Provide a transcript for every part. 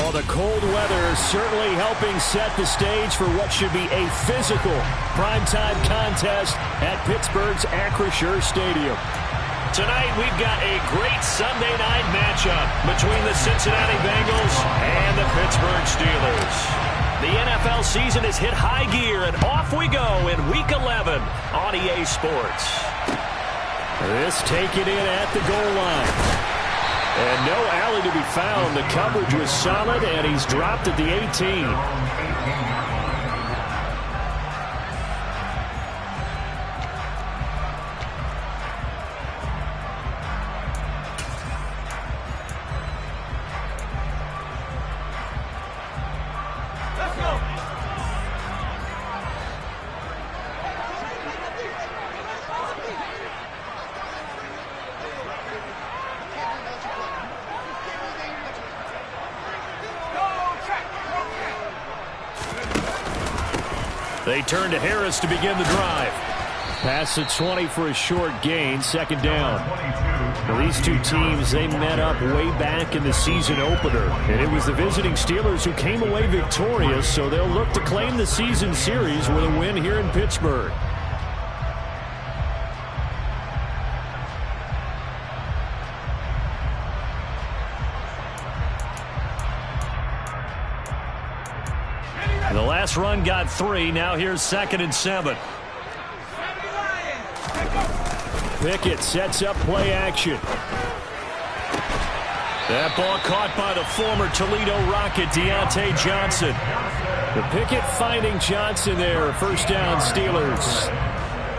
Well, the cold weather is certainly helping set the stage for what should be a physical primetime contest at Pittsburgh's Acrisure Stadium. Tonight, we've got a great Sunday night matchup between the Cincinnati Bengals and the Pittsburgh Steelers. The NFL season has hit high gear, and off we go in Week 11 on EA Sports. This taken in at the goal line. And no alley to be found. The coverage was solid, and he's dropped at the 18. They turn to Harris to begin the drive. Pass the 20 for a short gain, second down. Well, these two teams, they met up way back in the season opener. And it was the visiting Steelers who came away victorious, so they'll look to claim the season series with a win here in Pittsburgh. The last run got 3. Now here's 2nd and 7. Pickett sets up play action. That ball caught by the former Toledo Rocket, Deontay Johnson. The Pickett finding Johnson there. First down, Steelers.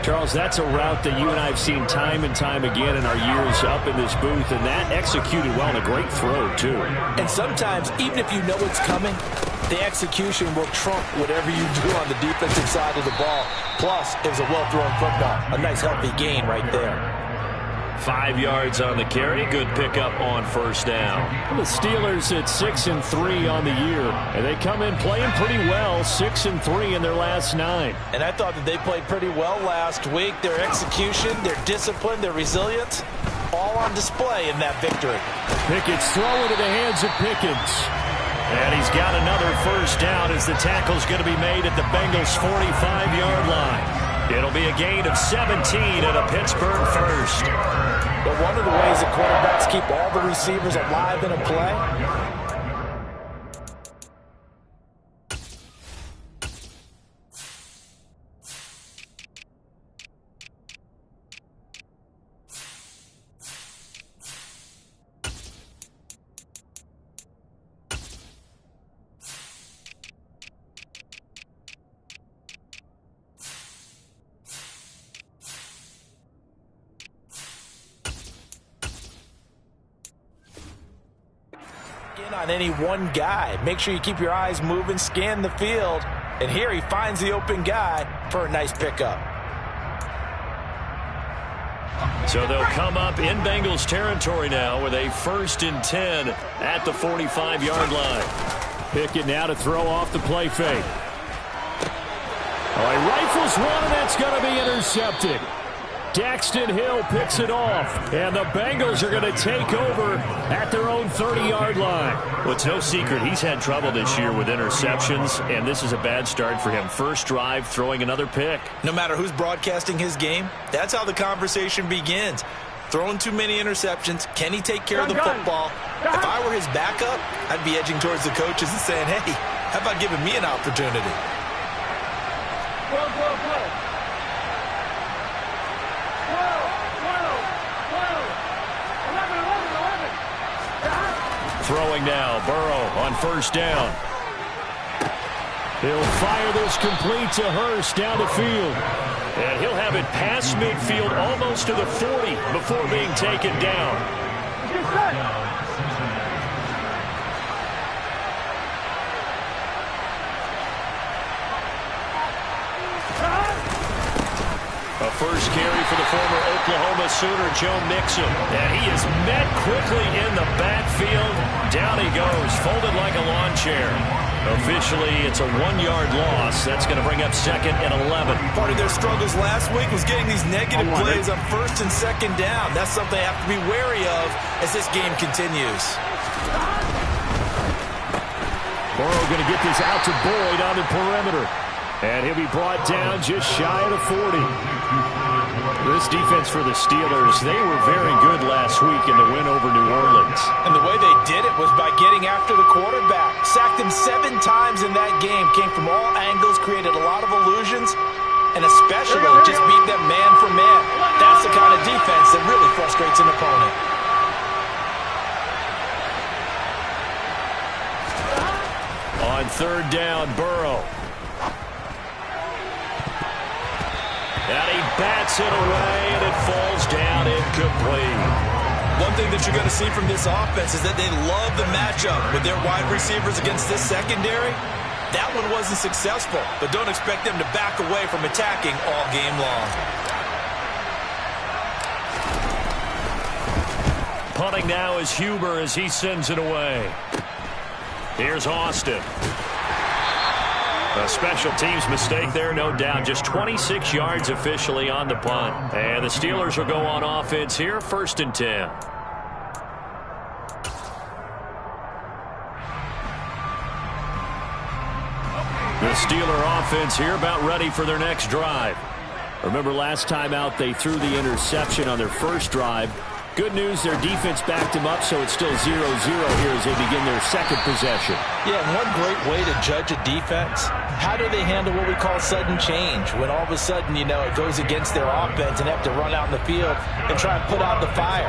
Charles, that's a route that you and I have seen time and time again in our years up in this booth, and that executed well, and a great throw, too. And sometimes, even if you know it's coming, the execution will trump whatever you do on the defensive side of the ball. Plus, it was a well-thrown football. A nice, healthy gain right there. 5 yards on the carry. Good pickup on first down. The Steelers at 6-3 on the year, and they come in playing pretty well, 6-3 in their last 9. And I thought that they played pretty well last week. Their execution, their discipline, their resilience, all on display in that victory. Pickett's throw into the hands of Pickens. And he's got another first down as the tackle's going to be made at the Bengals' 45-yard line. It'll be a gain of 17 and a Pittsburgh first. But one of the ways that quarterbacks keep all the receivers alive in a play, on any one guy. Make sure you keep your eyes moving, scan the field, and here he finds the open guy for a nice pickup. So they'll come up in Bengals territory now with a 1st and 10 at the 45-yard line. Pickett now to throw off the play fake. Oh, he rifles one, and that's going to be intercepted. Daxton Hill picks it off, and the Bengals are going to take over at their own 30-yard line. Well, it's no secret he's had trouble this year with interceptions, and this is a bad start for him. First drive, throwing another pick. No matter who's broadcasting his game, that's how the conversation begins. Throwing too many interceptions, can he take care of the football? If I were his backup, I'd be edging towards the coaches and saying, hey, how about giving me an opportunity? Throwing now, Burrow on first down. He'll fire this complete to Hurst down the field. And he'll have it past midfield almost to the 40 before being taken down. A first carry for the former Oklahoma Sooner, Joe Mixon. And he is met quickly in the backfield. Down he goes, folded like a lawn chair. Officially, it's a 1-yard loss. That's going to bring up 2nd and 11. Part of their struggles last week was getting these negative plays on 1st and 2nd down. That's something they have to be wary of as this game continues. Burrow going to get this out to Boyd on the perimeter. And he'll be brought down just shy of the 40. This defense for the Steelers, they were very good last week in the win over New Orleans. And the way they did it was by getting after the quarterback. Sacked him 7 times in that game. Came from all angles, created a lot of illusions, and especially just beat them man for man. That's the kind of defense that really frustrates an opponent. On third down, Burrow. And he bats it away, and it falls down incomplete. One thing that you're going to see from this offense is that they love the matchup with their wide receivers against this secondary. That one wasn't successful, but don't expect them to back away from attacking all game long. Punting now is Huber as he sends it away. Here's Austin. A special teams mistake there, no doubt. Just 26 yards officially on the punt. And the Steelers will go on offense here, 1st and 10. The Steeler offense here about ready for their next drive. Remember last time out they threw the interception on their first drive. Good news, their defense backed them up, so it's still 0-0 here as they begin their second possession. Yeah, and one great way to judge a defense, how do they handle what we call sudden change? When all of a sudden, you know, it goes against their offense and have to run out in the field and try and put out the fire.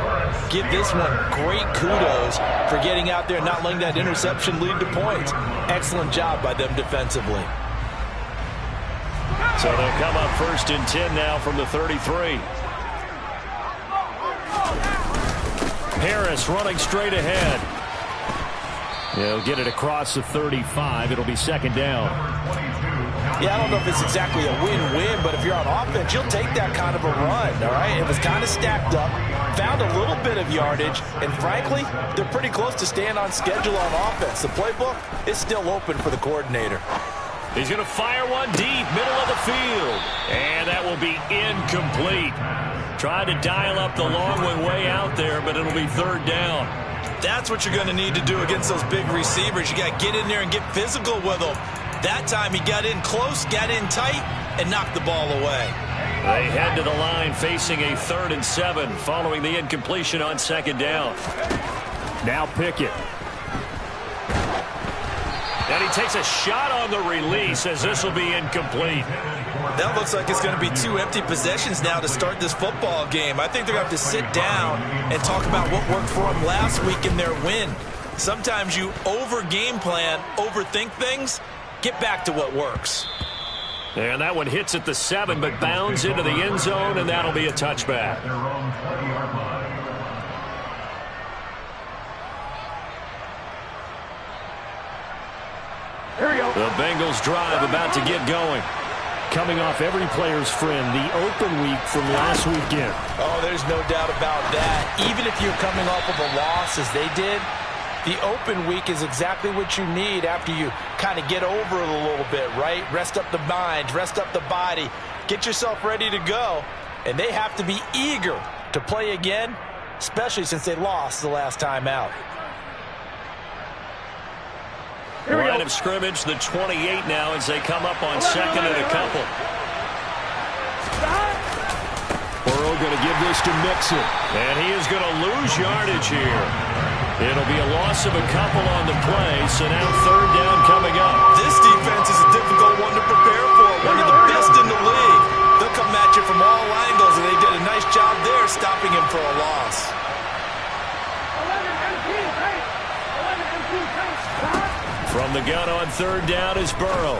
Give this one great kudos for getting out there and not letting that interception lead to points. Excellent job by them defensively. So they'll come up 1st and 10 now from the 33. Harris running straight ahead. He'll get it across the 35. It'll be 2nd down. Yeah, I don't know if it's exactly a win-win, but if you're on offense, you'll take that kind of a run, all right? It was kind of stacked up, found a little bit of yardage, and frankly, they're pretty close to staying on schedule on offense. The playbook is still open for the coordinator. He's going to fire one deep, middle of the field. And that will be incomplete. Tried to dial up the long one way out there, but it'll be 3rd down. That's what you're going to need to do against those big receivers. You got to get in there and get physical with them. That time he got in close, got in tight, and knocked the ball away. They head to the line facing a 3rd and 7 following the incompletion on 2nd down. Now Pickett. And he takes a shot on the release as this will be incomplete. That looks like it's going to be 2 empty possessions now to start this football game. I think they're going to have to sit down and talk about what worked for them last week in their win. Sometimes you over-game plan, overthink things, get back to what works. And that one hits at the 7, but bounds into the end zone, and that'll be a touchback. Here we go. The Bengals drive about to get going. Coming off every player's friend, the open week from last weekend. Oh, there's no doubt about that. Even if you're coming off of a loss as they did, the open week is exactly what you need after you kind of get over it a little bit, right? Rest up the mind, rest up the body, get yourself ready to go. And they have to be eager to play again, especially since they lost the last time out. Line of scrimmage, the 28 now as they come up on 2nd and a couple. Burrow going to give this to Mixon. And he is going to lose yardage here. It'll be a loss of a couple on the play, so now 3rd down coming up. This defense is a difficult one to prepare for, one of the best in the league. They'll come at you from all angles, and they did a nice job there stopping him for a loss. From the gun on 3rd down is Burrow.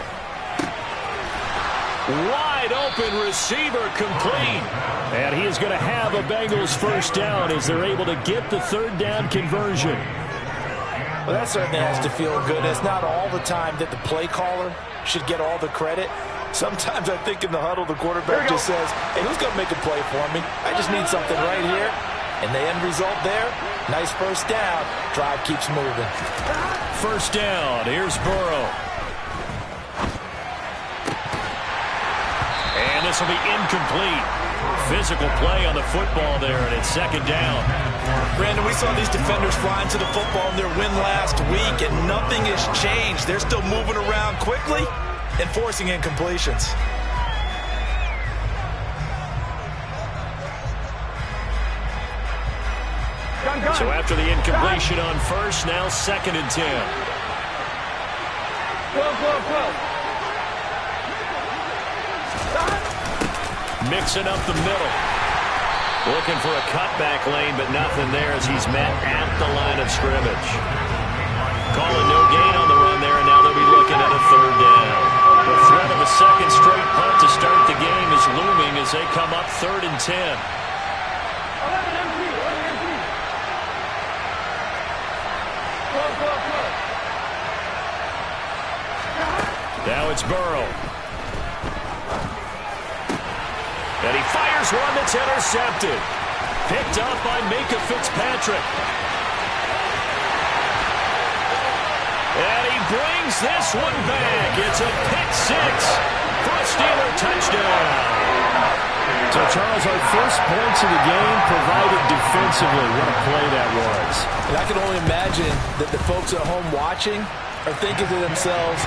Wide open receiver complete. And he is going to have a Bengals 1st down as they're able to get the 3rd down conversion. Well, that certainly has to feel good. It's not all the time that the play caller should get all the credit. Sometimes I think in the huddle the quarterback just says, hey, who's going to make a play for me? I just need something right here. And the end result there, nice 1st down. Drive keeps moving. 1st down. Here's Burrow. And this will be incomplete. Physical play on the football there, and it's 2nd down. Brandon, we saw these defenders flying to the football in their win last week, and nothing has changed. They're still moving around quickly and forcing incompletions. So after the incompletion on first, now 2nd and 10. Mixing up the middle. Looking for a cutback lane, but nothing there as he's met at the line of scrimmage. Calling no gain on the run there, and now they'll be looking at a 3rd down. The threat of a second straight punt to start the game is looming as they come up 3rd and 10. Now it's Burrow. And he fires one that's intercepted. Picked up by Micah Fitzpatrick. And he brings this one back. It's a pick 6 for a Steeler touchdown. So, Charles, our first points of the game provided defensively. What a play that was. And I can only imagine that the folks at home watching are thinking to themselves,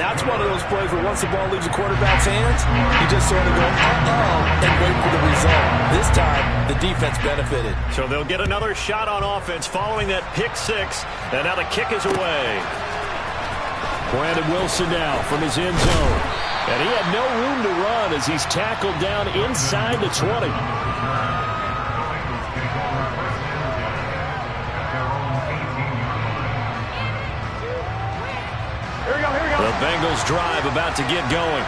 that's one of those plays where once the ball leaves the quarterback's hands, you just sort of go, uh-oh, and wait for the result. This time, the defense benefited. So they'll get another shot on offense following that pick 6, and now the kick is away. Brandon Wilson now from his end zone. And he had no room to run as he's tackled down inside the 20. The Bengals drive about to get going.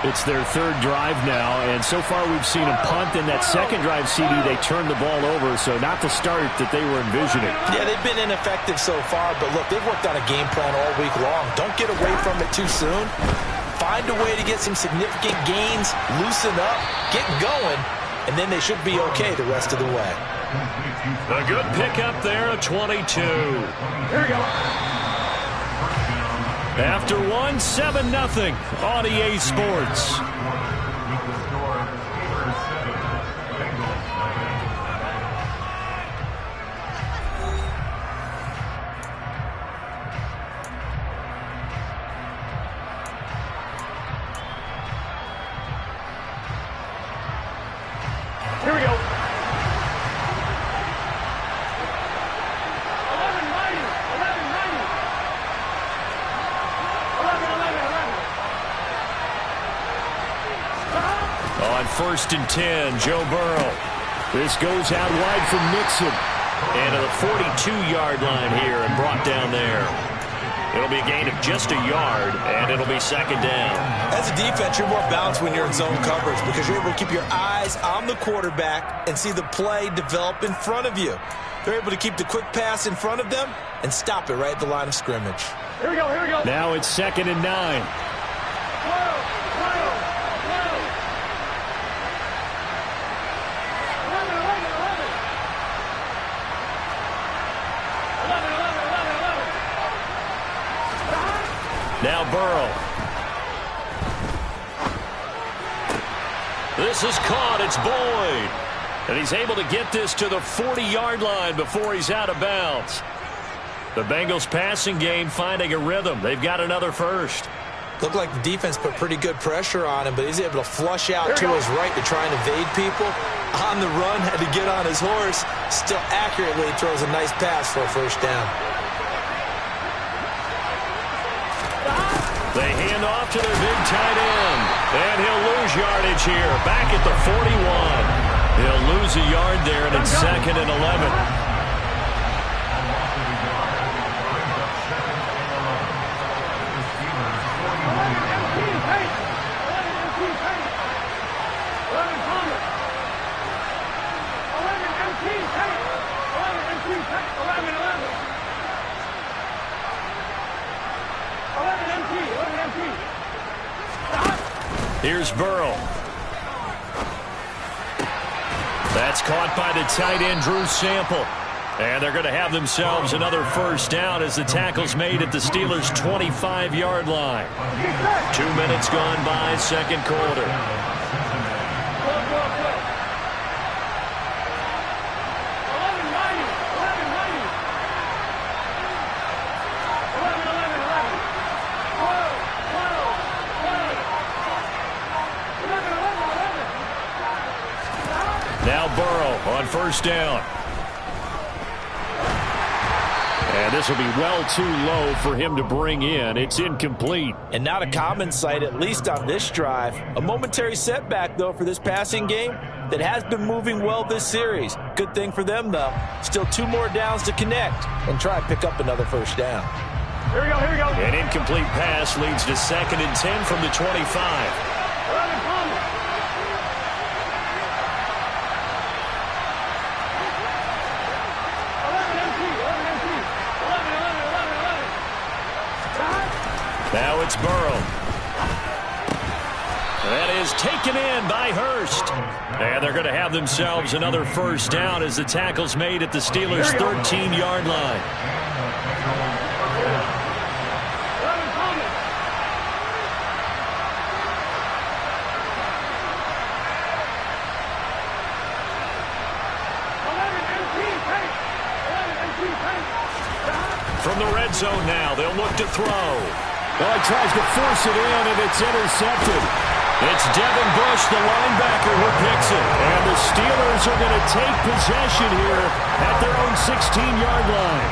It's their 3rd drive now, and so far we've seen them punt. In that second drive, CD, they turned the ball over, so not the start that they were envisioning. Yeah, they've been ineffective so far, but look, they've worked on a game plan all week long. Don't get away from it too soon. Find a way to get some significant gains, loosen up, get going, and then they should be okay the rest of the way. A good pickup there, a 22. Here we go. After 7-0 on EA Sports. Here we go. On 1st and 10, Joe Burrow. This goes out wide from Mixon. And to the 42-yard line here and brought down there. It'll be a gain of just a yard, and it'll be 2nd down. As a defense, you're more balanced when you're in zone coverage because you're able to keep your eyes on the quarterback and see the play develop in front of you. They're able to keep the quick pass in front of them and stop it right at the line of scrimmage. Here we go, here we go. Now it's 2nd and 9. Now Burrow. This is caught. It's Boyd. And he's able to get this to the 40-yard line before he's out of bounds. The Bengals passing game finding a rhythm. They've got another first. Looked like the defense put pretty good pressure on him, but he's able to flush out to his right to try and evade people. On the run, had to get on his horse. Still accurately throws a nice pass for a 1st down. They hand off to their big tight end. And he'll lose yardage here. Back at the 41. He'll lose a yard there, and it's 2nd and 11. Here's Burrow. That's caught by the tight end, Drew Sample. And they're going to have themselves another 1st down as the tackle's made at the Steelers' 25-yard line. 2 minutes gone by, 2nd quarter. Now Burrow on first down. And this will be well too low for him to bring in. It's incomplete. And not a common sight, at least on this drive. A momentary setback, though, for this passing game that has been moving well this series. Good thing for them, though. Still 2 more downs to connect and try and pick up another first down. Here we go. An incomplete pass leads to 2nd and 10 from the 25. Now it's Burrow. That is taken in by Hurst. And they're going to have themselves another first down as the tackle's made at the Steelers' 13-yard line. From the red zone now, they'll look to throw. Well, he tries to force it in, and it's intercepted. It's Devin Bush, the linebacker, who picks it. And the Steelers are going to take possession here at their own 16-yard line.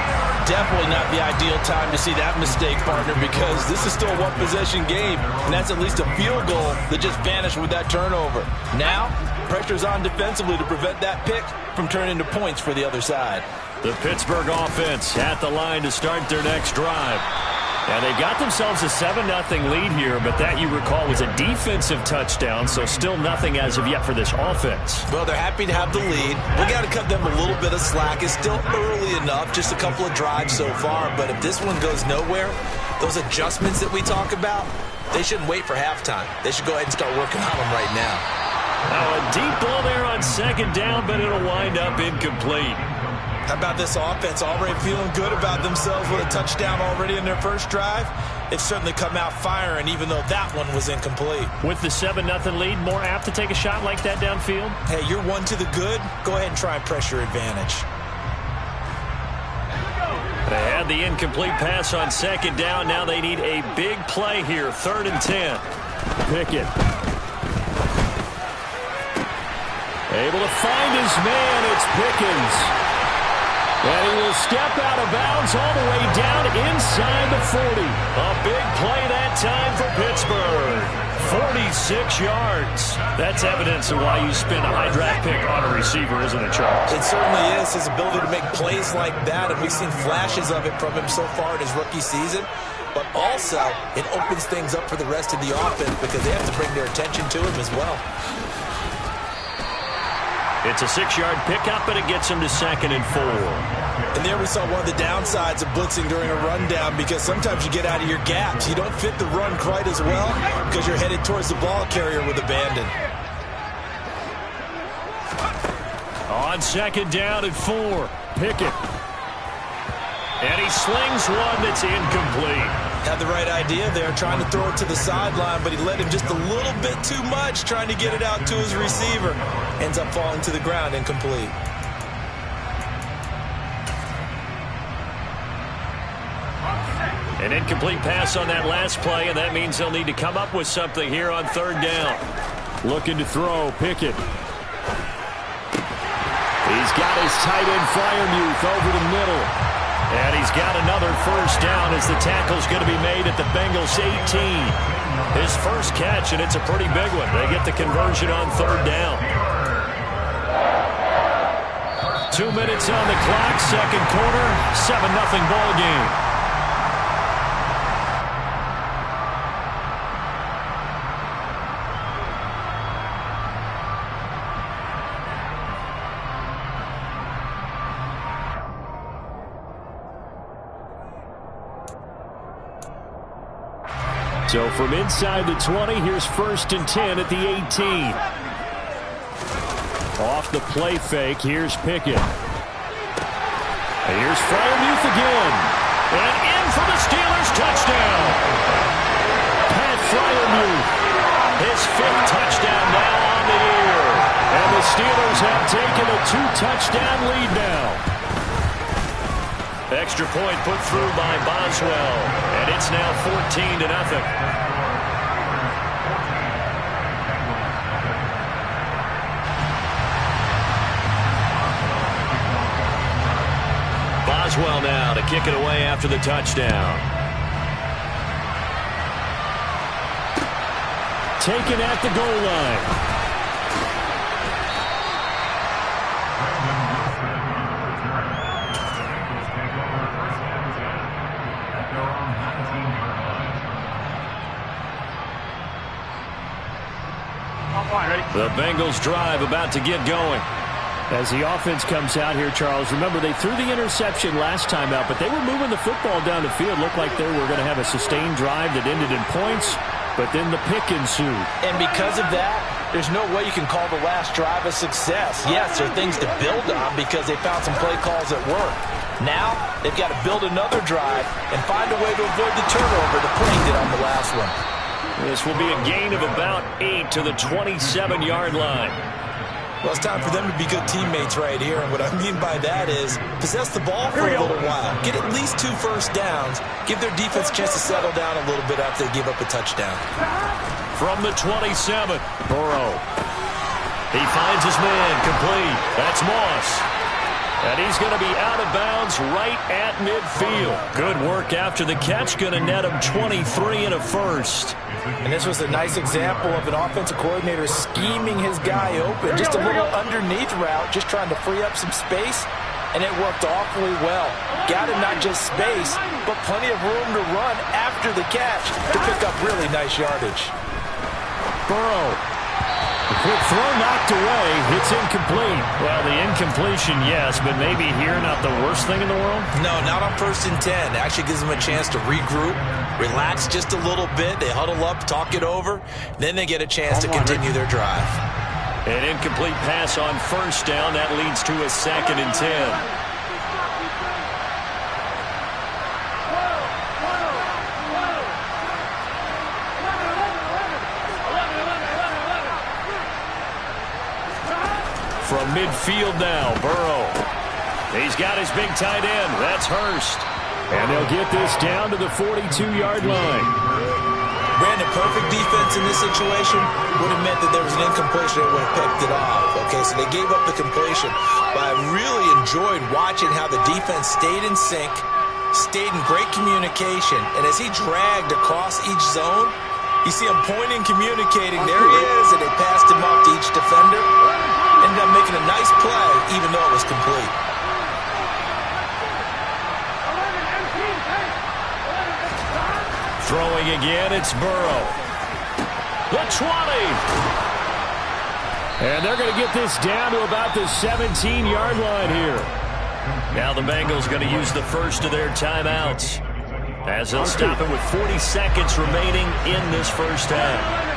Definitely not the ideal time to see that mistake, partner, because this is still a one-possession game, and that's at least a field goal that just vanished with that turnover. Now, pressure's on defensively to prevent that pick from turning into points for the other side. The Pittsburgh offense at the line to start their next drive. And they got themselves a 7-0 lead here, but that, you recall, was a defensive touchdown, so still nothing as of yet for this offense. Well, they're happy to have the lead. We got to cut them a little bit of slack. It's still early enough, just a couple of drives so far, but if this one goes nowhere, those adjustments that we talk about, they shouldn't wait for halftime. They should go ahead and start working on them right now. Now a deep ball there on 2nd down, but it'll wind up incomplete. How about this offense already feeling good about themselves with a touchdown already in their first drive? They've certainly come out firing, even though that one was incomplete. With the 7-0 lead, more apt to take a shot like that downfield? Hey, you're one to the good. Go ahead and try and pressure advantage. They had the incomplete pass on 2nd down. Now they need a big play here, 3rd and 10. Pickett. Able to find his man. It's Pickens. And he will step out of bounds all the way down inside the 40. A big play that time for Pittsburgh. 46 yards. That's evidence of why you spend a high draft pick on a receiver, isn't it, Charles? It certainly is. His ability to make plays like that, and we've seen flashes of it from him so far in his rookie season. But also, it opens things up for the rest of the offense because they have to bring their attention to him as well. It's a 6-yard pickup, and it gets him to 2nd and 4. And there we saw one of the downsides of blitzing during a rundown, because sometimes you get out of your gaps. You don't fit the run quite as well because you're headed towards the ball carrier with abandon. On 2nd down and 4, Pickett. And he slings one that's incomplete. Had the right idea there, trying to throw it to the sideline, but he let him just a little bit too much, trying to get it out to his receiver. Ends up falling to the ground, incomplete. An incomplete pass on that last play, and that means they'll need to come up with something here on 3rd down. Looking to throw, Pickett. He's got his tight end Freiermuth over the middle. And he's got another first down as the tackle's going to be made at the Bengals 18. His first catch, and it's a pretty big one. They get the conversion on 3rd down. 2 minutes on the clock, 2nd quarter, 7-0 ball game. So from inside the 20, here's 1st and 10 at the 18. Off the play fake, here's Pickett. And here's Freiermuth again. And in for the Steelers touchdown. Pat Freiermuth. His 5th touchdown now on the year. And the Steelers have taken a 2-touchdown lead now. Extra point put through by Boswell, and it's now 14-0. Boswell now to kick it away after the touchdown. Taken at the goal line. The Bengals drive about to get going. As the offense comes out here, Charles, remember they threw the interception last time out, but they were moving the football down the field. Looked like they were going to have a sustained drive that ended in points, but then the pick ensued. And because of that, there's no way you can call the last drive a success. Yes, there are things to build on because they found some play calls that work. Now, they've got to build another drive and find a way to avoid the turnover the play did on the last one. This will be a gain of about 8 to the 27-yard line. Well, it's time for them to be good teammates right here. And what I mean by that is possess the ball for a little while. Get at least 2 first downs. Give their defense a chance to settle down a little bit after they give up a touchdown. From the 27, Burrow. He finds his man complete. That's Moss. And he's going to be out of bounds right at midfield. Good work after the catch. Going to net him 23 and a first. And this was a nice example of an offensive coordinator scheming his guy open. Just a little underneath route, just trying to free up some space. And it worked awfully well. Got him not just space, but plenty of room to run after the catch to pick up really nice yardage. Burrow. The quick throw knocked away. It's incomplete. Well, the incompletion, yes, but maybe here not the worst thing in the world? No, not on 1st and 10. It actually gives them a chance to regroup, relax just a little bit. They huddle up, talk it over. Then they get a chance to continue their drive. An incomplete pass on 1st down. That leads to a 2nd and 10. From midfield now, Burrow. He's got his big tight end. That's Hurst. And they'll get this down to the 42-yard line. Brandon, perfect defense in this situation would have meant that there was an incompletion that would have picked it off. Okay, so they gave up the completion. But I really enjoyed watching how the defense stayed in sync, stayed in great communication. And as he dragged across each zone, you see him pointing, communicating. There he is, and they passed him off to each defender. Ended up making a nice play, even though it was complete. Throwing again, it's Burrow. The 20. And they're going to get this down to about the 17-yard line here. Now the Bengals going to use the first of their timeouts, as they'll stop it with 40 seconds remaining in this first half.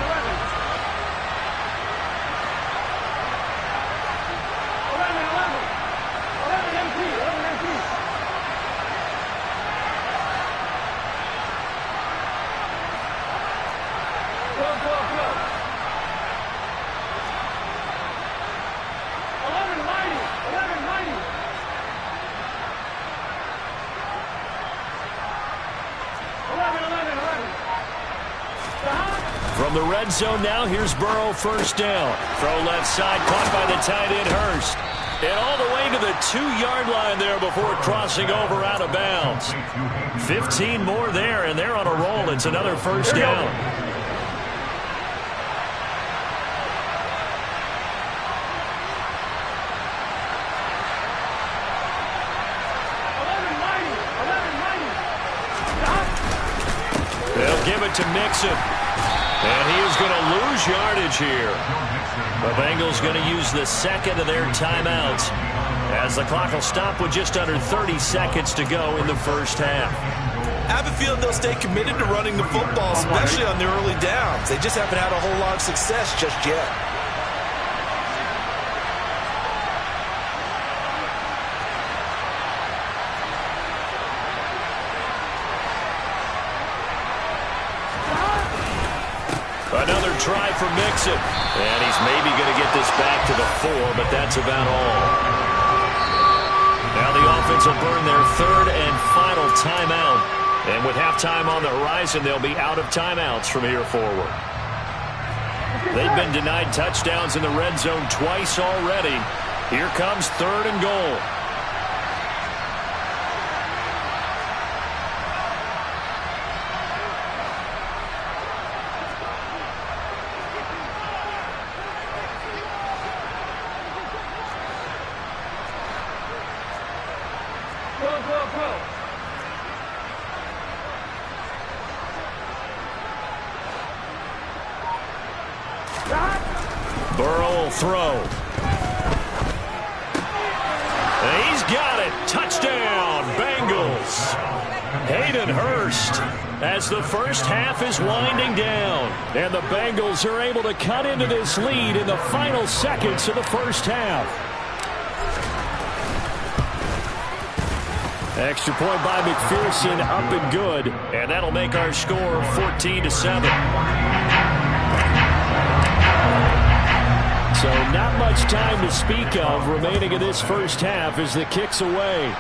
From the red zone now, here's Burrow, 1st down. Throw left side, caught by the tight end, Hurst. And all the way to the 2-yard line there before crossing over out of bounds. 15 more there, and they're on a roll. It's another 1st down. They'll give it to Mixon. And he is going to lose yardage here. The Bengals going to use the 2nd of their timeouts, as the clock will stop with just under 30 seconds to go in the first half. I have a feeling they'll stay committed to running the football, especially on their early downs. They just haven't had a whole lot of success just yet. Another try for Mixon. And he's maybe going to get this back to the 4, but that's about all. Now the offense will burn their 3rd and final timeout. And with halftime on the horizon, they'll be out of timeouts from here forward. They've been denied touchdowns in the red zone twice already. Here comes 3rd and goal. Burrow will throw. And he's got it. Touchdown, Bengals. Hayden Hurst as the first half is winding down. And the Bengals are able to cut into this lead in the final seconds of the first half. Extra point by McPherson, up and good. And that'll make our score 14-7. So not much time to speak of remaining in this first half as the kick's away.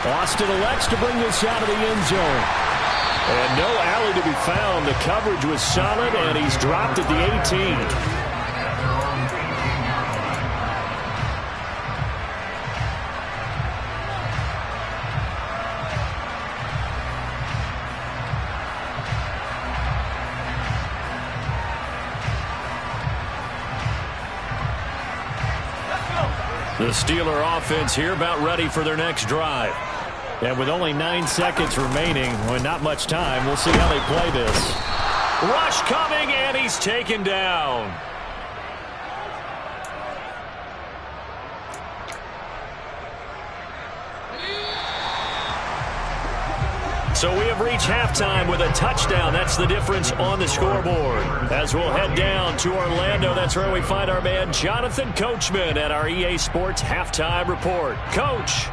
Austin elects to bring this out of the end zone. And no alley to be found. The coverage was solid, and he's dropped at the 18. The Steeler offense here about ready for their next drive. And with only 9 seconds remaining, with not much time, we'll see how they play this. Rush coming, and he's taken down. So we have reached halftime with a touchdown. That's the difference on the scoreboard. As we'll head down to Orlando, that's where we find our man Jonathan Coachman at our EA Sports Halftime Report. Coach.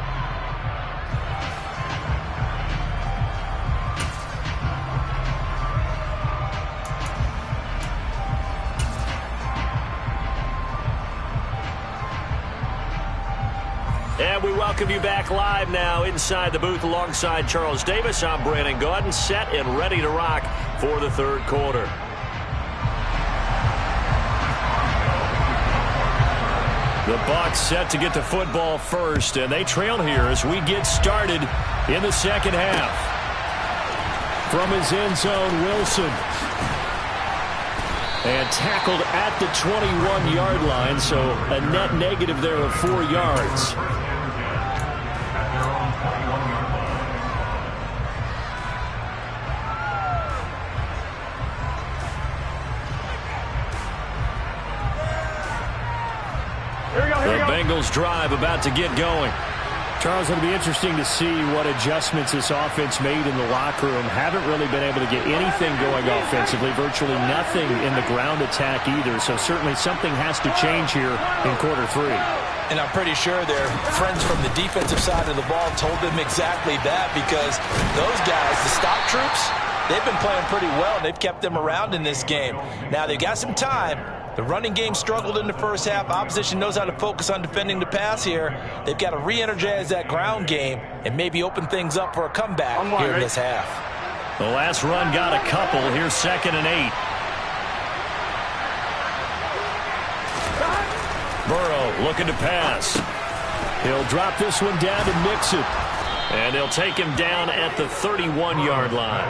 And we welcome you back live now inside the booth alongside Charles Davis. I'm Brandon Gaudin, set and ready to rock for the third quarter. The Bucs set to get the football first, and they trail here as we get started in the second half. From his end zone, Wilson. And tackled at the 21-yard line, so a net negative there of 4 yards. The Bengals drive about to get going. Charles, it'll be interesting to see what adjustments this offense made in the locker room. Haven't really been able to get anything going offensively, virtually nothing in the ground attack either. So certainly something has to change here in quarter 3. And I'm pretty sure their friends from the defensive side of the ball told them exactly that, because those guys, the stock troops, they've been playing pretty well. They've kept them around in this game. Now they've got some time. The running game struggled in the first half. Opposition knows how to focus on defending the pass here. They've got to re-energize that ground game and maybe open things up for a comeback here in this half. The last run got a couple. Here's 2nd and 8. Burrow looking to pass. He'll drop this one down to Mixon. And they'll take him down at the 31-yard line.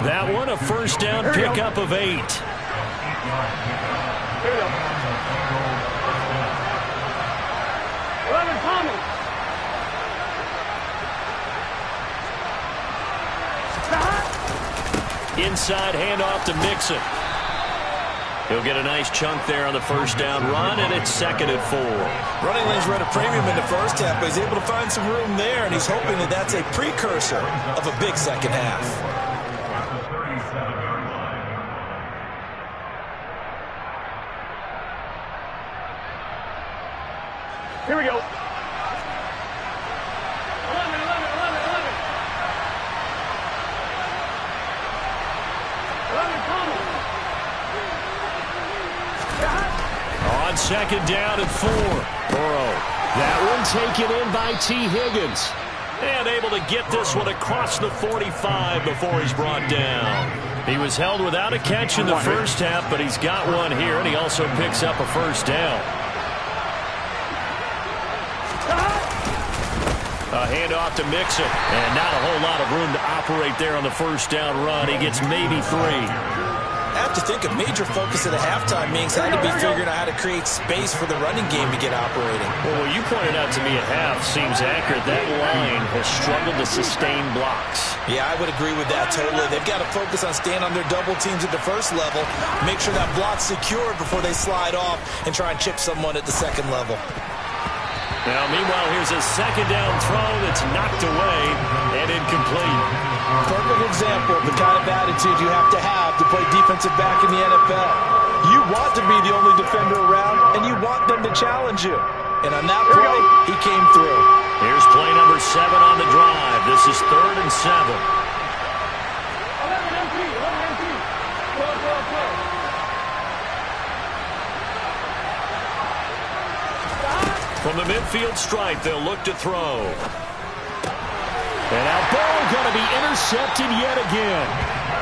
That one a first down pickup of 8. Here we go. 11 Thomas. Inside handoff to Mixon. He'll get a nice chunk there on the first down run, and it's 2nd and 4. Running lanes were at a premium in the first half, but he's able to find some room there, and he's hoping that that's a precursor of a big second half. Here we go. 11. On 2nd down and 4. Burrow. That one taken in by T. Higgins. And able to get this one across the 45 before he's brought down. He was held without a catch in the first half, but he's got one here, and he also picks up a first down. A handoff to Mixon, and not a whole lot of room to operate there on the first down run. He gets maybe 3. After to think a major focus at the halftime meetings had to be figuring out how to create space for the running game to get operating. Well, what you pointed out to me at half seems accurate. That line has struggled to sustain blocks. Yeah, I would agree with that totally. They've got to focus on staying on their double teams at the first level, make sure that block's secured before they slide off and try and chip someone at the second level. Now, meanwhile, here's a second down throw that's knocked away and incomplete. Perfect example of the kind of attitude you have to play defensive back in the NFL. You want to be the only defender around, and you want them to challenge you. And on that play, he came through. Here's play number 7 on the drive. This is 3rd and 7. From the midfield stripe, they'll look to throw. And now ball going to be intercepted yet again.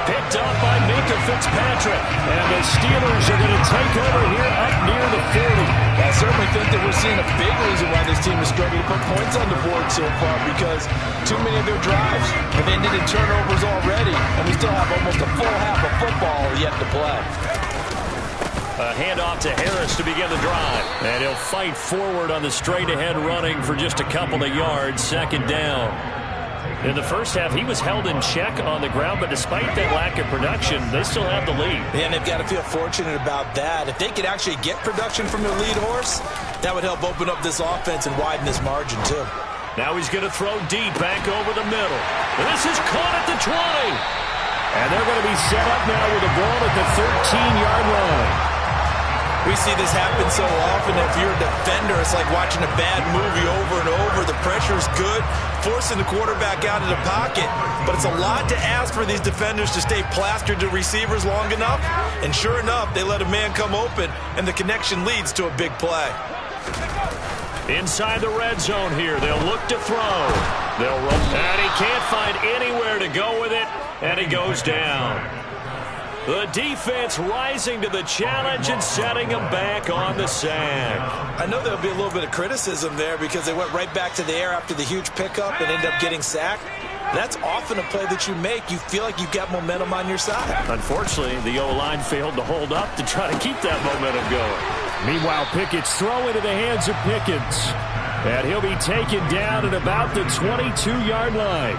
Picked up by Minkah Fitzpatrick. And the Steelers are going to take over here up near the 40. I certainly think that we're seeing a big reason why this team is struggling to put points on the board so far, because too many of their drives have ended in turnovers already, and we still have almost a full half of football yet to play. A handoff to Harris to begin the drive. And he'll fight forward on the straight-ahead running for just a couple of yards. Second down. In the first half, he was held in check on the ground, but despite that lack of production, they still have the lead. And they've got to feel fortunate about that. If they could actually get production from their lead horse, that would help open up this offense and widen this margin, too. Now he's going to throw deep back over the middle. And this is caught at the 20. And they're going to be set up now with the ball at the 13-yard line. We see this happen so often. If you're a defender, it's like watching a bad movie over and over. The pressure's good, forcing the quarterback out of the pocket. But it's a lot to ask for these defenders to stay plastered to receivers long enough. And sure enough, they let a man come open, and the connection leads to a big play. Inside the red zone here, they'll look to throw. They'll run, and he can't find anywhere to go with it, and he goes down. The defense rising to the challenge and setting him back on the sack. I know there'll be a little bit of criticism there because they went right back to the air after the huge pickup and ended up getting sacked. That's often a play that you make. You feel like you've got momentum on your side. Unfortunately, the O-line failed to hold up to try to keep that momentum going. Meanwhile, Pickett's throw into the hands of Pickens. And he'll be taken down at about the 22-yard line.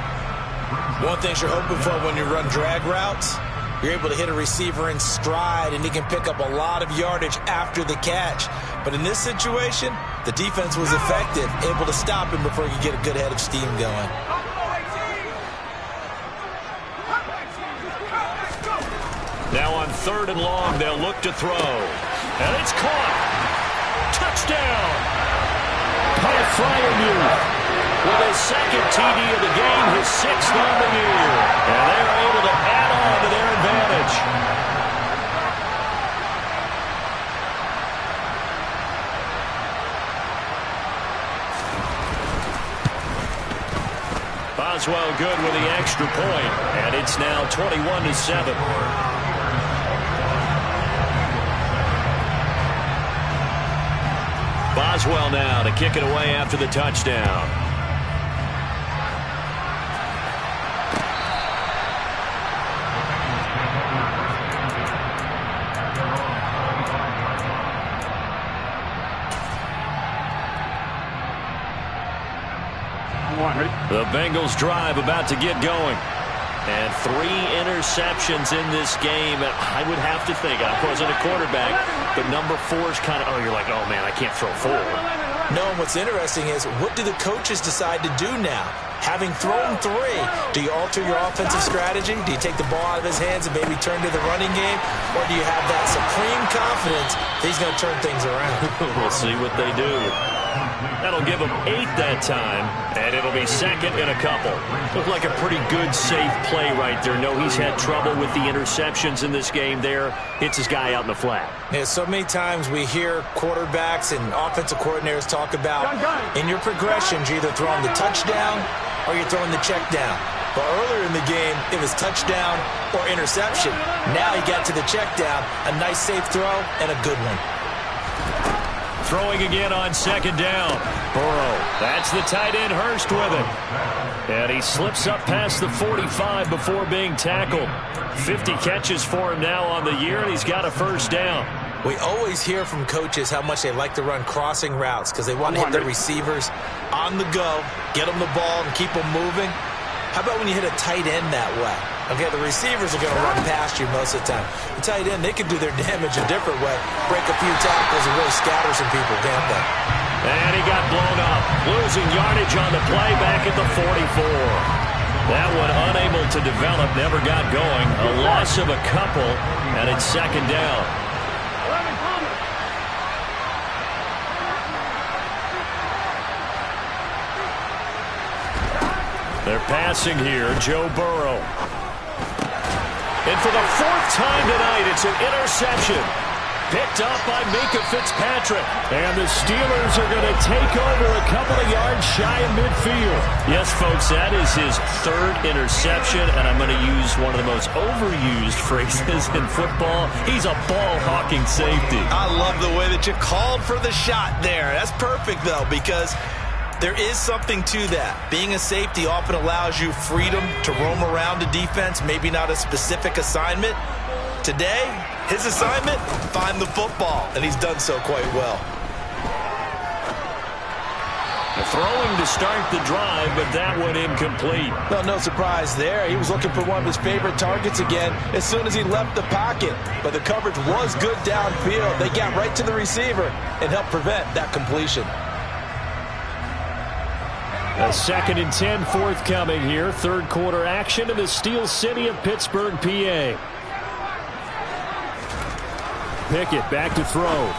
One thing you're hoping for when you run drag routes, you're able to hit a receiver in stride, and he can pick up a lot of yardage after the catch. But in this situation, the defense was effective, able to stop him before he could get a good head of steam going. Now on 3rd and long, they'll look to throw. And it's caught. Touchdown. Pat Freiermuth with his second TD of the game, his 6th on the year. And they are able to add on to their advantage. Boswell good with the extra point, and it's now 21-7. Boswell now to kick it away after the touchdown. The Bengals drive about to get going. And 3 interceptions in this game. I would have to think, I wasn't a quarterback, but number 4 is kind of, you're like, oh man, I can't throw 4. No, and what's interesting is, what do the coaches decide to do now? Having thrown 3, do you alter your offensive strategy? Do you take the ball out of his hands and maybe turn to the running game? Or do you have that supreme confidence that he's going to turn things around? We'll see what they do. That'll give him 8 that time, and it'll be 2nd and a couple. Looked like a pretty good, safe play right there. No, he's had trouble with the interceptions in this game there. Hits his guy out in the flat. Yeah, so many times we hear quarterbacks and offensive coordinators talk about, in your progressions, you're either throwing the touchdown or you're throwing the check down. But earlier in the game, it was touchdown or interception. Now he got to the check down, a nice safe throw, and a good one. Throwing again on second down. Burrow. That's the tight end Hurst with it. And he slips up past the 45 before being tackled. 50 catches for him now on the year, and he's got a first down. We always hear from coaches how much they like to run crossing routes because they want to hit their receivers on the go, get them the ball, and keep them moving. How about when you hit a tight end that way? Okay, the receivers are going to run past you most of the time. The tight end, they can do their damage a different way, break a few tackles and really scatter some people, can't they? And he got blown up, losing yardage on the play back at the 44. That one unable to develop, never got going. A loss of a couple, and it's second down. They're passing here, Joe Burrow. And for the fourth time tonight, it's an interception. Picked up by Minkah Fitzpatrick. And the Steelers are going to take over a couple of yards shy of midfield. Yes, folks, that is his third interception, and I'm going to use one of the most overused phrases in football. He's a ball-hawking safety. I love the way that you called for the shot there. That's perfect, though, because there is something to that. Being a safety often allows you freedom to roam around the defense, maybe not a specific assignment. Today, his assignment, find the football, and he's done so quite well. Throwing to start the drive, but that one incomplete. Well, no surprise there. He was looking for one of his favorite targets again as soon as he left the pocket. But the coverage was good downfield. They got right to the receiver and helped prevent that completion. A 2nd and 10 forthcoming here. Third quarter action in the Steel City of Pittsburgh, PA. Pickett back to throw.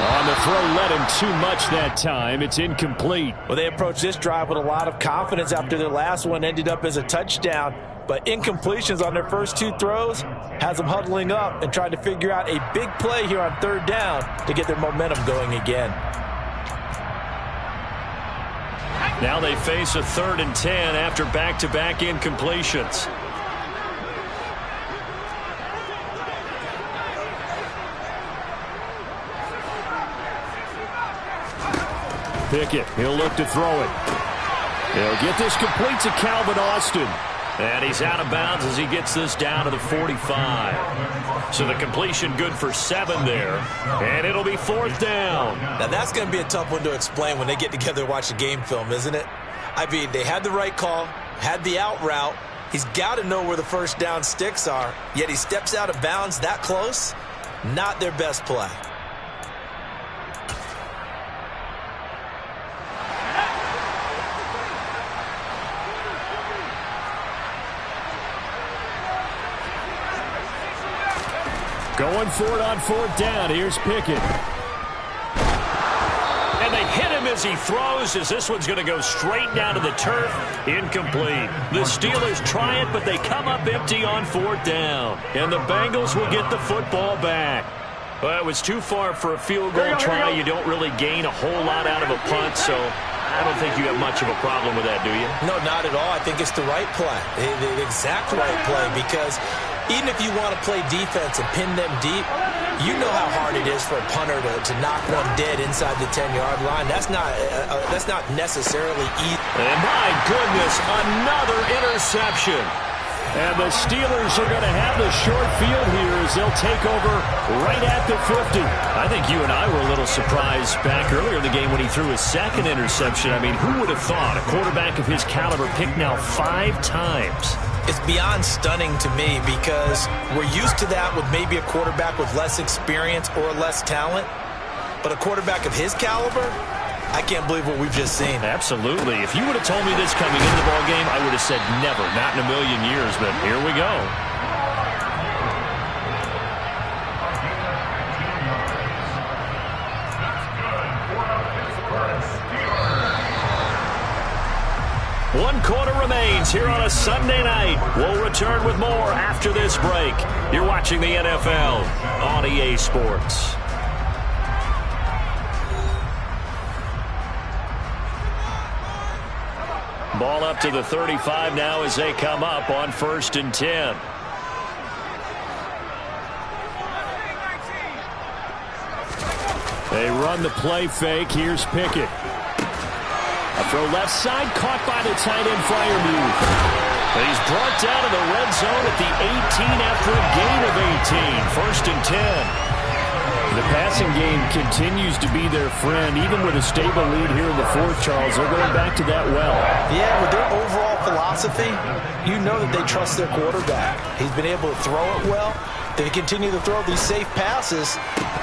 On the throw, led him too much that time. It's incomplete. Well, they approached this drive with a lot of confidence after their last one ended up as a touchdown. But incompletions on their first two throws has them huddling up and trying to figure out a big play here on third down to get their momentum going again. Now they face a 3rd and 10 after back-to-back incompletions. Pickett, he'll look to throw it. He'll get this complete to Calvin Austin. And he's out of bounds as he gets this down to the 45. So the completion good for 7 there. And it'll be 4th down. Now that's going to be a tough one to explain when they get together and watch the game film, isn't it? I mean, they had the right call, had the out route. He's got to know where the first down sticks are, yet he steps out of bounds that close. Not their best play. Going for it on 4th down. Here's Pickett. And they hit him as he throws, as this one's going to go straight down to the turf. Incomplete. The Steelers try it, but they come up empty on 4th down. And the Bengals will get the football back. Well, it was too far for a field goal try. You don't really gain a whole lot out of a punt, so I don't think you have much of a problem with that, do you? No, not at all. I think it's the right play, the exact right play, because even if you want to play defense and pin them deep, you know how hard it is for a punter to knock one dead inside the 10-yard line. That's not necessarily easy. And my goodness, another interception. And the Steelers are going to have the short field here as they'll take over right at the 50. I think you and I were a little surprised back earlier in the game when he threw his 2nd interception. I mean, who would have thought a quarterback of his caliber picked now 5 times? It's beyond stunning to me because we're used to that with maybe a quarterback with less experience or less talent. But a quarterback of his caliber, I can't believe what we've just seen. Absolutely. If you would have told me this coming into the ballgame, I would have said never, not in a million years, but here we go. One quarter remains here on a Sunday night. We'll return with more after this break. You're watching the NFL on EA Sports. Ball up to the 35 now as they come up on 1st and 10. They run the play fake. Here's Pickett. A throw left side, caught by the tight end Freiermuth. And he's brought down in the red zone at the 18 after a gain of 18. First and 10. The passing game continues to be their friend. Even with a stable lead here in the fourth, Charles, they're going back to that well. Yeah, with their overall philosophy, you know that they trust their quarterback. He's been able to throw it well. They continue to throw these safe passes.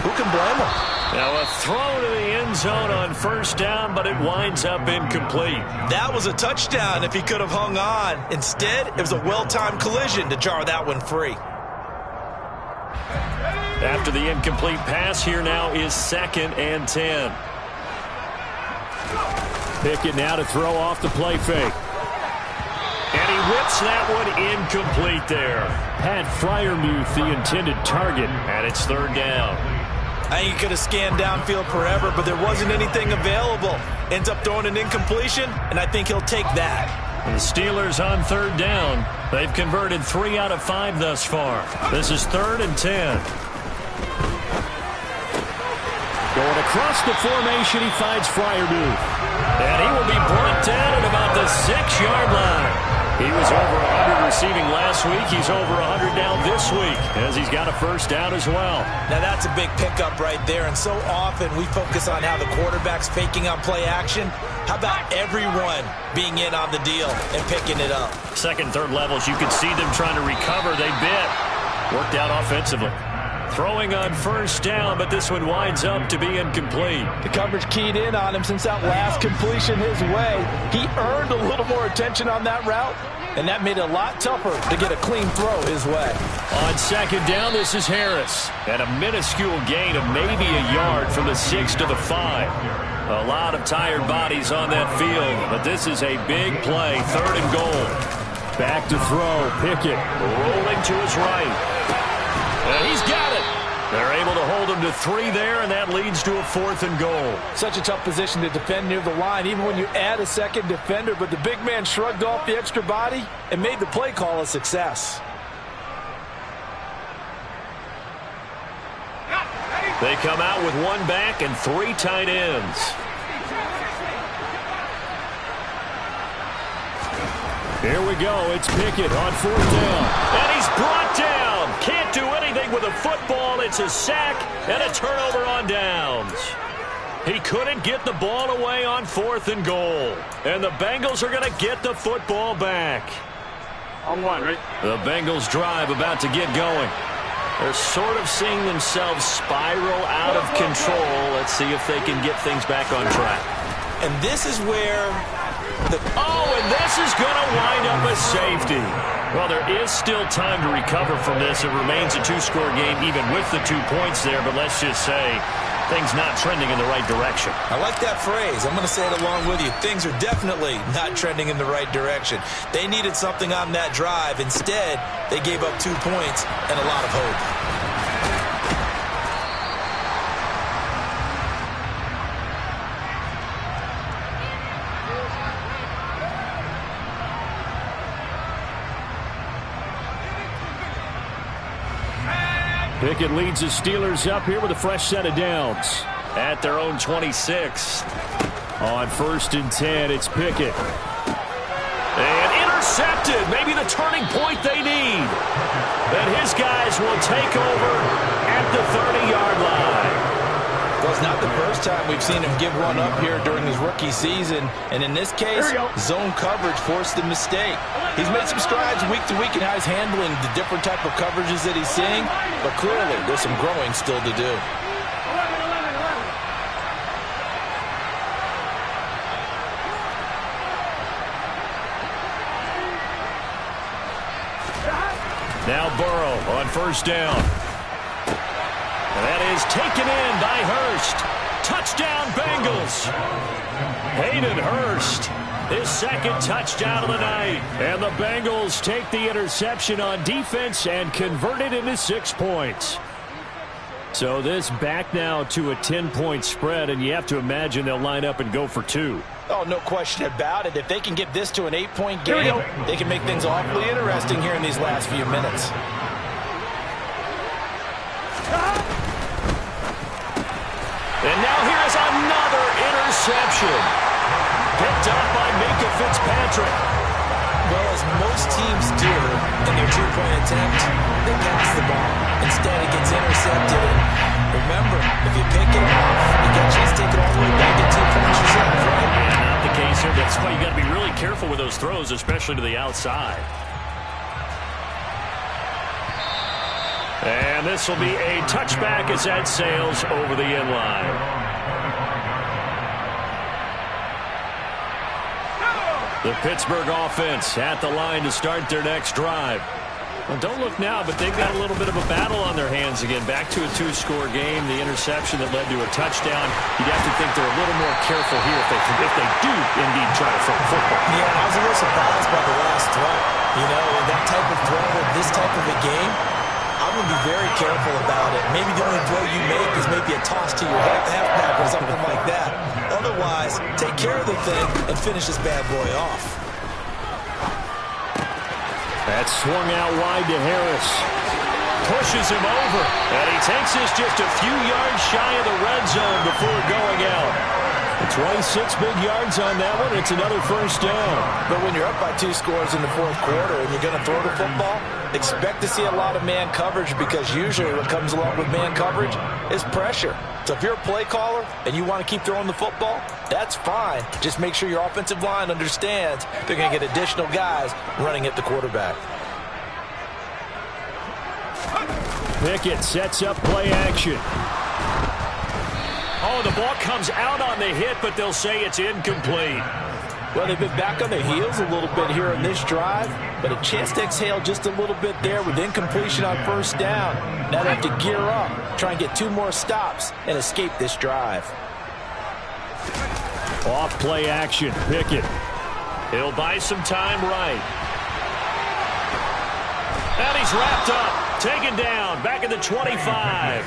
Who can blame them? Now a throw to the end zone on first down, but it winds up incomplete. That was a touchdown if he could have hung on. Instead, it was a well-timed collision to jar that one free. After the incomplete pass, here now is 2nd and 10. Pickett now to throw off the play fake. And he whips that one incomplete there. Pat Freiermuth, the intended target. And it's 3rd down. I think he could have scanned downfield forever, but there wasn't anything available. Ends up throwing an incompletion, and I think he'll take that. And the Steelers on 3rd down. They've converted 3 out of 5 thus far. This is 3rd and 10. Going across the formation, he finds Freiermuth. And he will be brought down at about the 6-yard line. He was over 100 receiving last week. He's over 100 now this week, as he's got a first down as well. Now that's a big pickup right there, and so often we focus on how the quarterback's faking on play action. How about everyone being in on the deal and picking it up? Second, third levels, you could see them trying to recover. They bit. Worked out offensively. Throwing on first down, but this one winds up to be incomplete. The coverage keyed in on him since that last completion his way. He earned a little more attention on that route, and that made it a lot tougher to get a clean throw his way. On 2nd down, this is Harris. And a minuscule gain of maybe a yard from the 6 to the 5. A lot of tired bodies on that field, but this is a big play, 3rd and goal. Back to throw, Pickett. Rolling to his right. And he's got it. They're able to hold him to 3 there, and that leads to a 4th and goal. Such a tough position to defend near the line, even when you add a second defender, but the big man shrugged off the extra body and made the play call a success. They come out with 1 back and 3 tight ends. Here we go. It's Pickett on 4th down. And he's brought down. Can't do anything with a football. It's a sack and a turnover on downs. He couldn't get the ball away on 4th and goal. And the Bengals are going to get the football back. On 1, right? The Bengals drive about to get going. They're sort of seeing themselves spiral out of control. Let's see if they can get things back on track. And this is where and this is going to wind up a safety. Well, there is still time to recover from this. It remains a 2-score game even with the 2 points there, but let's just say things not trending in the right direction. I like that phrase. I'm going to say it along with you. Things are definitely not trending in the right direction. They needed something on that drive. Instead, they gave up 2 points and a lot of hope. Pickett leads the Steelers up here with a fresh set of downs. At their own 26. On 1st and 10, it's Pickett. And intercepted. Maybe the turning point they need. And his guys will take over at the 30-yard line. Well, it's not the first time we've seen him give one up here during his rookie season. And in this case, zone coverage forced the mistake. He's made some strides week to week in how he's handling the different type of coverages that he's seeing. But clearly, there's some growing still to do. Now Burrow on 1st down. And that is taken in by Hurst. Touchdown, Bengals. Hayden Hurst, his 2nd touchdown of the night. And the Bengals take the interception on defense and convert it into 6 points. So this back now to a 10-point spread, and you have to imagine they'll line up and go for 2. Oh, no question about it. If they can get this to an 8-point game, they can make things awfully interesting here in these last few minutes. And now here is another interception. Picked up by Minkah Fitzpatrick. Well, as most teams do in their two-point attempt, they pass the ball. Instead, it gets intercepted. And remember, if you pick it off, you get a chance to take it all the way back and 2 points yourself, right? Yeah, not the case here. That's why you got to be really careful with those throws, especially to the outside. And this will be a touchback as that sails over the end line. The Pittsburgh offense at the line to start their next drive. Well, don't look now, but they've got a little bit of a battle on their hands again. Back to a 2-score game. The interception that led to a touchdown. You'd have to think they're a little more careful here if they do indeed try to throw the football. Yeah, I was a little surprised by the last throw. You know, that type of throw with this type of a game, I'm going to be very careful about it. Maybe the only throw you make is maybe a toss to your halfback or something like that. Otherwise, take care of the thing and finish this bad boy off. That's swung out wide to Harris. Pushes him over. And he takes this just a few yards shy of the red zone before going out. 26 big yards on that one. It's another first down. But when you're up by 2 scores in the fourth quarter and you're going to throw the football, expect to see a lot of man coverage, because usually what comes along with man coverage is pressure. So if you're a play caller and you want to keep throwing the football, that's fine. Just make sure your offensive line understands they're going to get additional guys running at the quarterback. Pickett sets up play action. Oh, the ball comes out on the hit, but they'll say it's incomplete. Well, they've been back on their heels a little bit here in this drive, but a chance to exhale just a little bit there with incompletion on first down. Now they have to gear up, try and get 2 more stops, and escape this drive. Off play action, Pickett. He'll buy some time right. And he's wrapped up, taken down, back at the 25.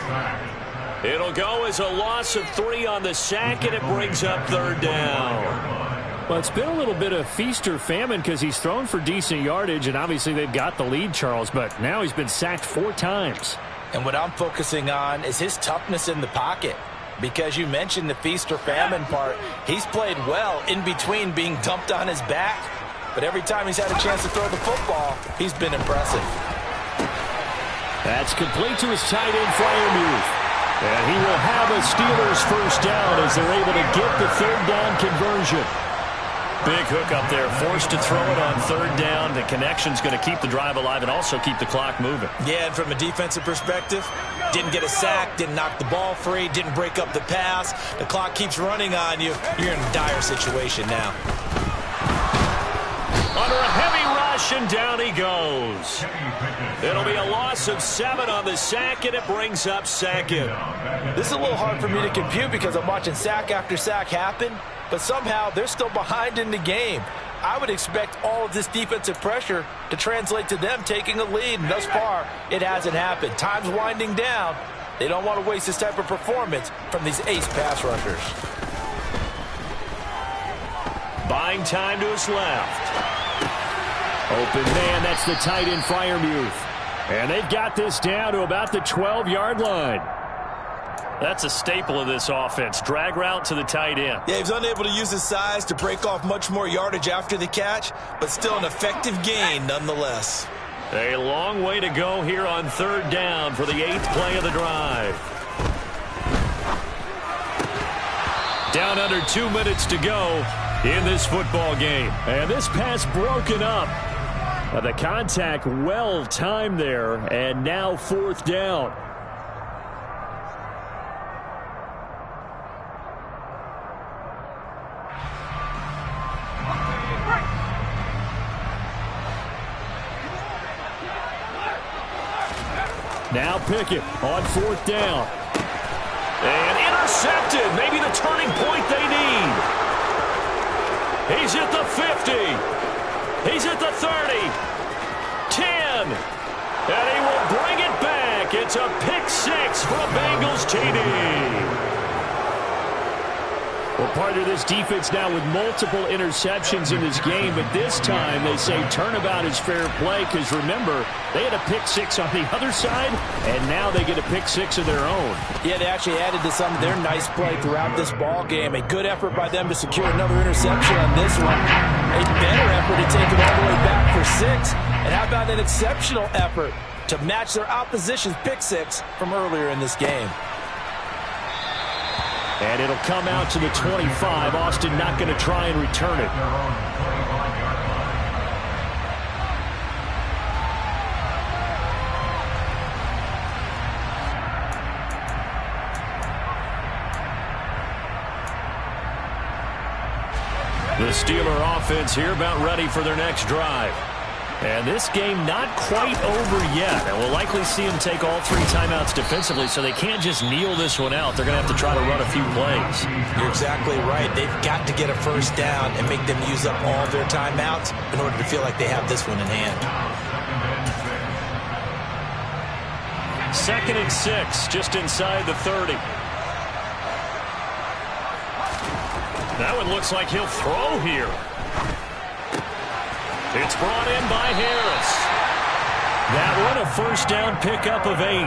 It'll go as a loss of 3 on the sack, and it brings up third down. Well, it's been a little bit of feast or famine because he's thrown for decent yardage, and obviously they've got the lead, Charles, but now he's been sacked 4 times. And what I'm focusing on is his toughness in the pocket, because you mentioned the feast or famine part. He's played well in between being dumped on his back, but every time he's had a chance to throw the football, he's been impressive. That's complete to his tight end, Freiermuth. And he will have a Steelers first down as they're able to get the third down conversion. Big hook up there, forced to throw it on third down. The connection's going to keep the drive alive and also keep the clock moving. Yeah, and from a defensive perspective, didn't get a sack, didn't knock the ball free, didn't break up the pass. The clock keeps running on you. You're in a dire situation now. Under a heavy rush, and down he goes. It'll be a loss of 7 on the sack, and it brings up second. This is a little hard for me to compute because I'm watching sack after sack happen, but somehow they're still behind in the game. I would expect all of this defensive pressure to translate to them taking a lead, and thus far, it hasn't happened. Time's winding down. They don't want to waste this type of performance from these ace pass rushers. Buying time to his left. Open man, that's the tight end, Freiermuth. And they've got this down to about the 12-yard line. That's a staple of this offense. Drag route to the tight end. Yeah, he's unable to use his size to break off much more yardage after the catch, but still an effective gain nonetheless. A long way to go here on third down for the 8th play of the drive. Down under 2 minutes to go in this football game. And this pass broken up. The contact well timed there, and now 4th down. Now Pickett on 4th down. And intercepted. Maybe the turning point they need. He's at the 50. He's at the 30. 10. And he will bring it back. It's a pick 6 for a Bengals TD. Well, partner, this defense now with multiple interceptions in this game, but this time they say turnabout is fair play because, remember, they had a pick six on the other side, and now they get a pick six of their own. Yeah, they actually added to some of their nice play throughout this ball game. A good effort by them to secure another interception on this one. A better effort to take it all the way back for 6. And how about an exceptional effort to match their opposition's pick six from earlier in this game? And it'll come out to the 25. Austin not going to try and return it. The Steeler offense here about ready for their next drive. And this game not quite over yet. And we'll likely see them take all 3 timeouts defensively, so they can't just kneel this one out. They're going to have to try to run a few plays. You're exactly right. They've got to get a first down and make them use up all their timeouts in order to feel like they have this one in hand. 2nd and 6, just inside the 30. That one looks like he'll throw here. It's brought in by Harris. That one a first down pickup of 8.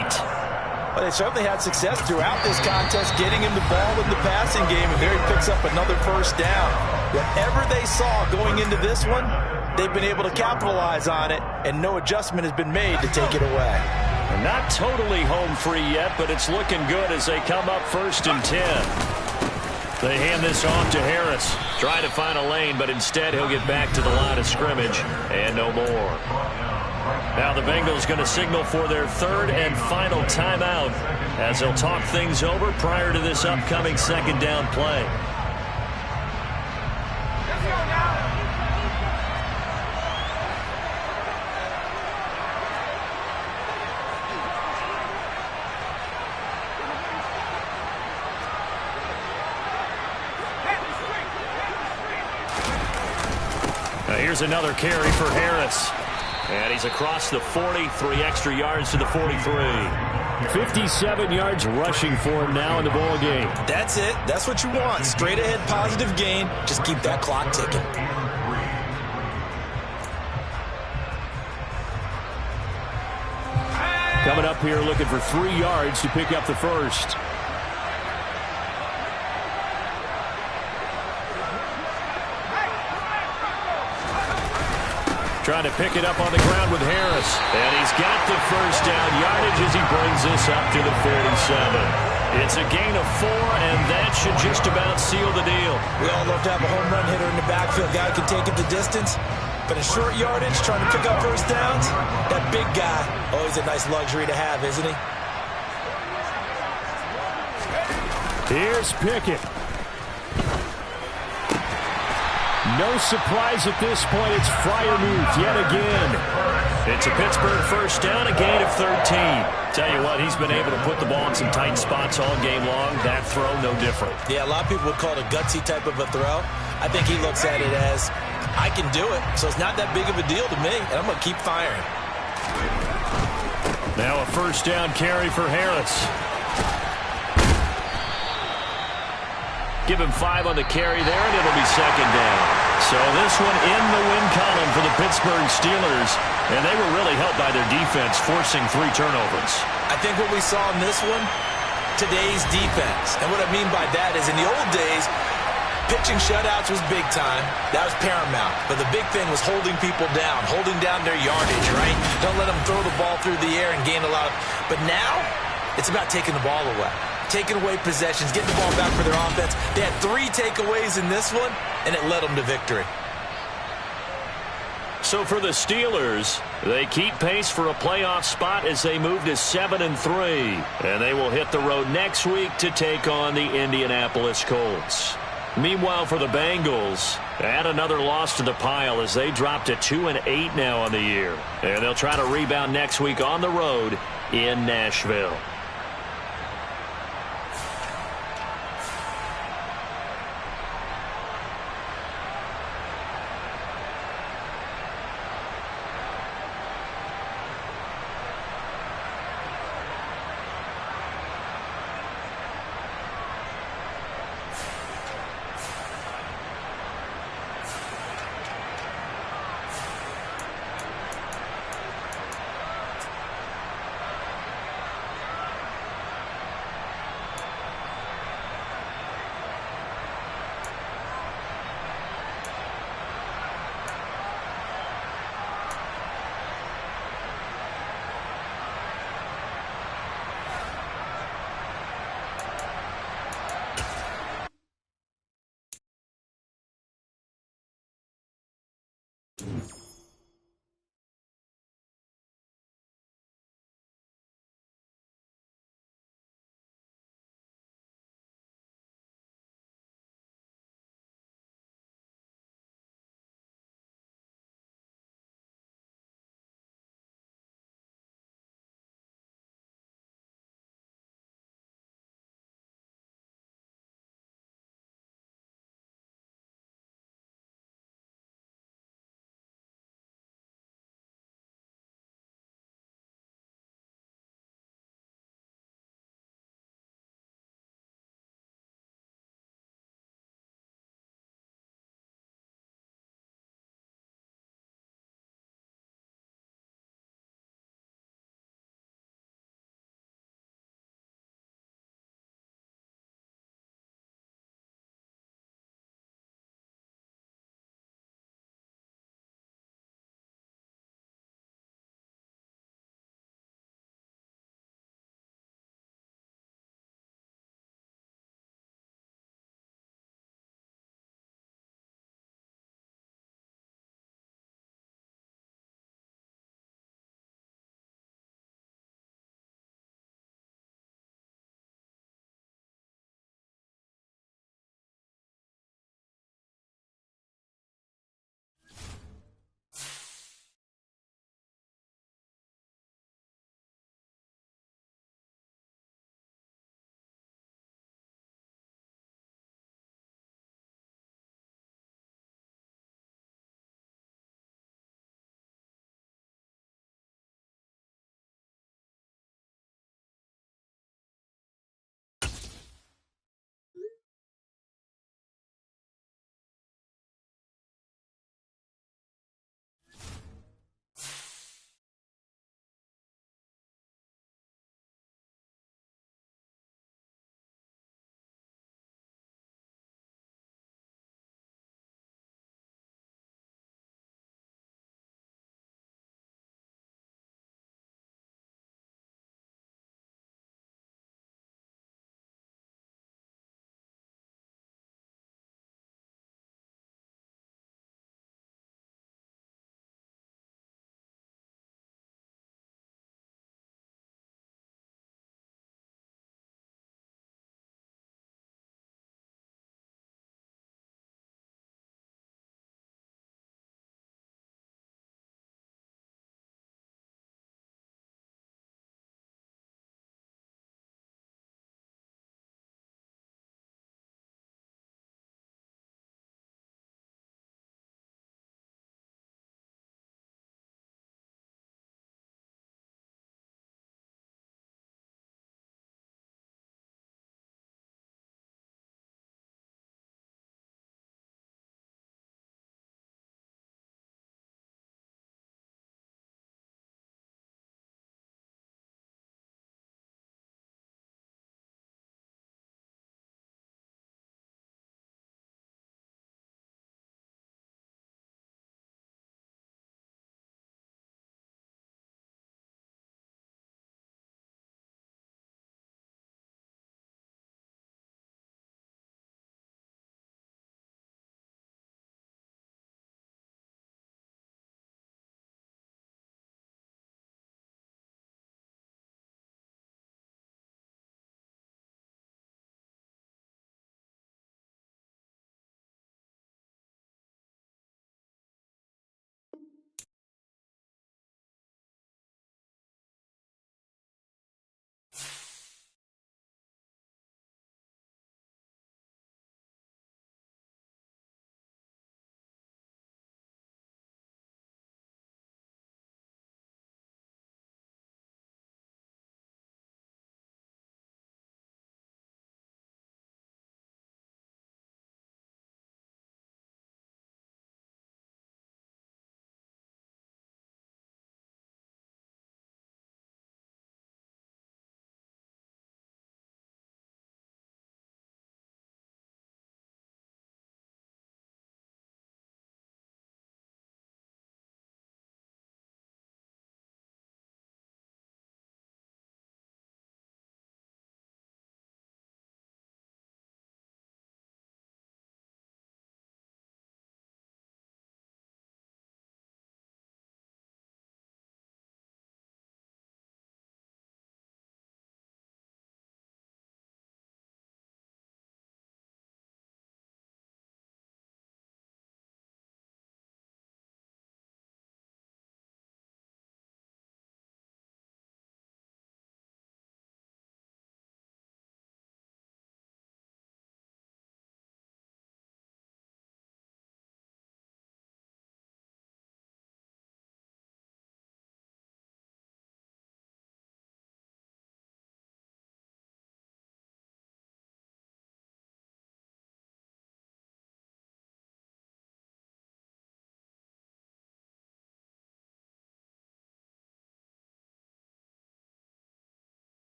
Well, they certainly had success throughout this contest getting him the ball in the passing game, and there he picks up another first down. Whatever they saw going into this one, they've been able to capitalize on it, and no adjustment has been made to take it away. Not totally home free yet, but it's looking good as they come up 1st and 10. They hand this off to Harris. Try to find a lane, but instead he'll get back to the line of scrimmage and no more. Now the Bengals going to signal for their 3rd and final timeout as they'll talk things over prior to this upcoming 2nd down play. Here's another carry for Harris. And he's across the 40, 3 extra yards to the 43. 57 yards rushing for him now in the ball game. That's it. That's what you want. Straight ahead positive gain. Just keep that clock ticking. Coming up here looking for 3 yards to pick up the first. Trying to pick it up on the ground with Harris. And he's got the first down yardage as he brings this up to the 47. It's a gain of 4, and that should just about seal the deal. We all love to have a home run hitter in the backfield. Guy who can take it the distance. But a short yardage, trying to pick up first downs, that big guy, always a nice luxury to have, isn't he? Here's Pickett. No surprise at this point. It's Freiermuth yet again. It's a Pittsburgh first down, a gain of 13. Tell you what, he's been able to put the ball in some tight spots all game long. That throw, no different. Yeah, a lot of people would call it a gutsy type of a throw. I think he looks at it as, I can do it, so it's not that big of a deal to me, and I'm going to keep firing. Now a first down carry for Harris. Give him 5 on the carry there, and it'll be 2nd down. So this one in the win column for the Pittsburgh Steelers, and they were really helped by their defense, forcing 3 turnovers. I think what we saw in this one, today's defense. And what I mean by that is in the old days, pitching shutouts was big time. That was paramount. But the big thing was holding people down, holding down their yardage, right? Don't let them throw the ball through the air and gain a lot. But now, it's about taking the ball away. Taking away possessions, getting the ball back for their offense. They had 3 takeaways in this one, and it led them to victory. So for the Steelers, they keep pace for a playoff spot as they move to 7-3. And they will hit the road next week to take on the Indianapolis Colts. Meanwhile, for the Bengals, add another loss to the pile as they drop to 2-8 now on the year. And they'll try to rebound next week on the road in Nashville.